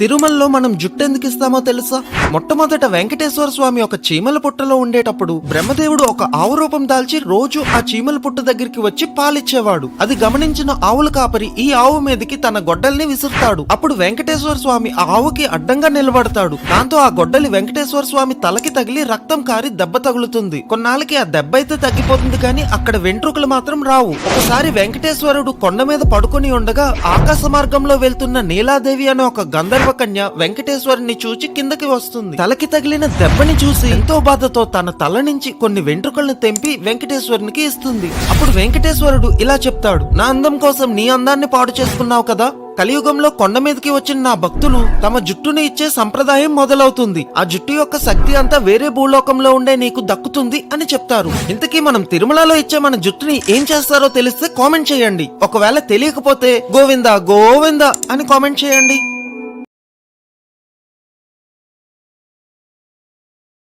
తిరుమలలో మనం జుట్టు ఎందుకు ఇస్తామో తెలుసా? మొట్టమొదట వెంకటేశ్వర స్వామి ఒక చీమల పుట్టలో ఉండేటప్పుడు బ్రహ్మదేవుడు ఒక ఆవు రూపం దాల్చి రోజు ఆ చీమల పుట్ట దగ్గరికి వచ్చి పాలిచ్చేవాడు. అది గమనించిన ఆవుల కాపరి ఈ ఆవు మీదకి తన గొడ్డల్ని విసురుతాడు. అప్పుడు వెంకటేశ్వర స్వామి ఆ ఆవుకి అడ్డంగా నిలబడతాడు. దాంతో ఆ గొడ్డలి వెంకటేశ్వర స్వామి తలకి తగిలి రక్తం కారి దెబ్బ తగులుతుంది. కొన్నాళ్ళకి ఆ దెబ్బ అయితే తగ్గిపోతుంది, కానీ అక్కడ వెంట్రుకలు మాత్రం రావు. ఒకసారి వెంకటేశ్వరుడు కొండ మీద పడుకొని ఉండగా ఆకాశ మార్గంలో వెళ్తున్న నీలాదేవి అనే ఒక గంధర్వ కన్య వెంకటేశ్వరుని చూచి కిందకి వస్తుంది. తలకి తగిలిన దెబ్బని చూసి ఎంతో బాధతో తన తల నుంచి కొన్ని వెంట్రుకలను తెంపి వెంకటేశ్వరునికి ఇస్తుంది. అప్పుడు వెంకటేశ్వరుడు ఇలా చెప్తాడు, నా అందం కోసం నీ అందాన్ని పాడు చేసుకున్నావు కదా. కలియుగంలో కొండ మీదకి వచ్చిన నా భక్తులు తమ జుట్టుని ఇచ్చే సంప్రదాయం మొదలవుతుంది. ఆ జుట్టు యొక్క శక్తి అంతా వేరే భూలోకంలో ఉండే నీకు దక్కుతుంది అని చెప్తారు. ఇంతకీ మనం తిరుమలలో ఇచ్చే మన జుట్టుని ఏం చేస్తారో తెలిస్తే కామెంట్ చేయండి. ఒకవేళ తెలియకపోతే గోవిందా గోవిందా అని కామెంట్ చేయండి.